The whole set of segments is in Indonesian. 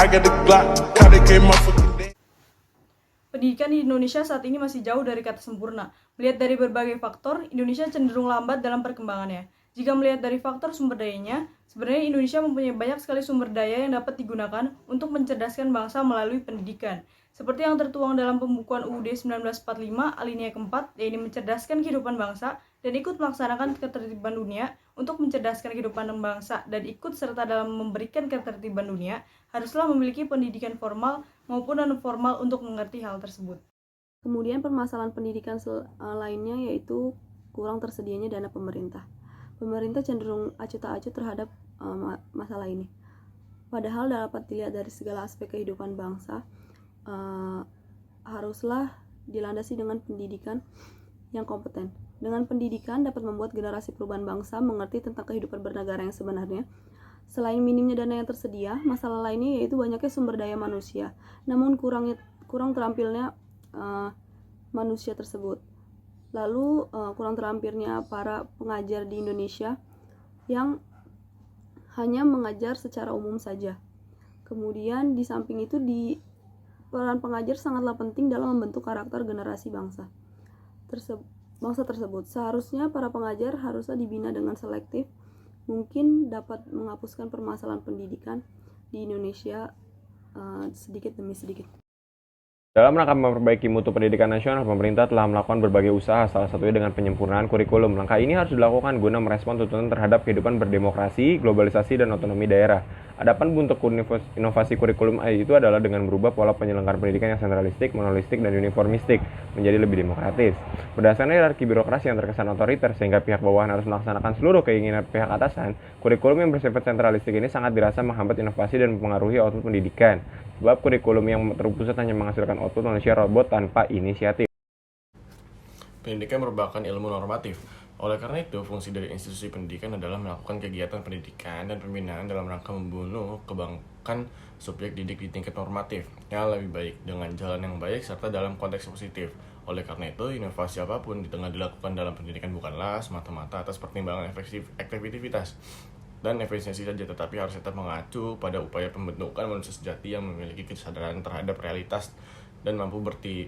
I got the Glock, caught the game motherfucking day. Pendidikan di Indonesia saat ini masih jauh dari kata sempurna. Melihat dari berbagai faktor, Indonesia cenderung lambat dalam perkembangannya. Jika melihat dari faktor sumber dayanya, sebenarnya Indonesia mempunyai banyak sekali sumber daya yang dapat digunakan untuk mencerdaskan bangsa melalui pendidikan. Seperti yang tertuang dalam pembukuan UUD 1945 alinea keempat, yaitu mencerdaskan kehidupan bangsa dan ikut melaksanakan ketertiban dunia. Untuk mencerdaskan kehidupan bangsa dan ikut serta dalam memberikan ketertiban dunia, haruslah memiliki pendidikan formal maupun non-formal untuk mengerti hal tersebut. Kemudian permasalahan pendidikan lainnya yaitu kurang tersedianya dana pemerintah. Pemerintah cenderung acuh tak acuh terhadap masalah ini. Padahal dapat dilihat dari segala aspek kehidupan bangsa, haruslah dilandasi dengan pendidikan yang kompeten. Dengan pendidikan dapat membuat generasi perubahan bangsa mengerti tentang kehidupan bernegara yang sebenarnya. Selain minimnya dana yang tersedia, masalah lainnya yaitu banyaknya sumber daya manusia, namun kurang terampilnya manusia tersebut. Lalu kurang terampilnya para pengajar di Indonesia yang hanya mengajar secara umum saja. Kemudian di samping itu peran pengajar sangatlah penting dalam membentuk karakter generasi bangsa tersebut. Seharusnya para pengajar haruslah dibina dengan selektif, mungkin dapat menghapuskan permasalahan pendidikan di Indonesia sedikit demi sedikit. Dalam rangka memperbaiki mutu pendidikan nasional, pemerintah telah melakukan berbagai usaha, salah satunya dengan penyempurnaan kurikulum. Langkah ini harus dilakukan guna merespon tuntutan terhadap kehidupan berdemokrasi, globalisasi, dan otonomi daerah. Adapun bentuk inovasi kurikulum itu adalah dengan merubah pola penyelenggaraan pendidikan yang sentralistik, monolistik, dan uniformistik menjadi lebih demokratis. Berdasarkan hierarki birokrasi yang terkesan otoriter sehingga pihak bawahan harus melaksanakan seluruh keinginan pihak atasan, kurikulum yang bersifat sentralistik ini sangat dirasa menghambat inovasi dan mempengaruhi output pendidikan. Sebab kurikulum yang terpusat hanya menghasilkan output manusia robot tanpa inisiatif. Pendidikan merupakan ilmu normatif. Oleh karena itu, fungsi dari institusi pendidikan adalah melakukan kegiatan pendidikan dan pembinaan dalam rangka membunuh kebangkan subjek didik di tingkat normatif yang lebih baik dengan jalan yang baik serta dalam konteks positif. Oleh karena itu, inovasi apapun di tengah dilakukan dalam pendidikan bukanlah semata-mata atas pertimbangan efektivitas dan efisiensi saja, tetapi harus tetap mengacu pada upaya pembentukan manusia sejati yang memiliki kesadaran terhadap realitas dan mampu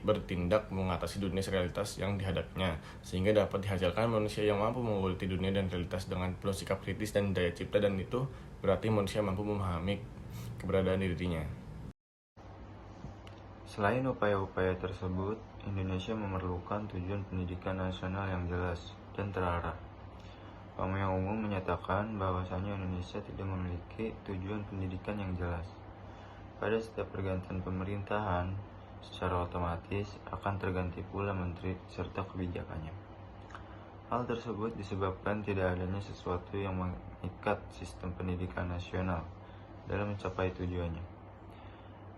bertindak mengatasi dunia realitas yang dihadapinya, sehingga dapat dihasilkan manusia yang mampu menggeluti dunia dan realitas dengan penuh sikap kritis dan daya cipta, dan itu berarti manusia mampu memahami keberadaan dirinya. Selain upaya-upaya tersebut, Indonesia memerlukan tujuan pendidikan nasional yang jelas dan terarah. Paham umum menyatakan bahwasanya Indonesia tidak memiliki tujuan pendidikan yang jelas. Pada setiap pergantian pemerintahan, secara otomatis akan terganti pula menteri serta kebijakannya. Hal tersebut disebabkan tidak adanya sesuatu yang mengikat sistem pendidikan nasional dalam mencapai tujuannya.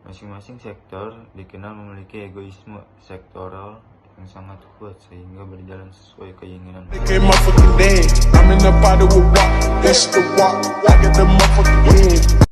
Masing-masing sektor dikenal memiliki egoisme sektoral yang sangat kuat sehingga berjalan sesuai keinginan. They came motherfucking dead. I'm in the body with walk, that's the walk, I get the motherfucking head.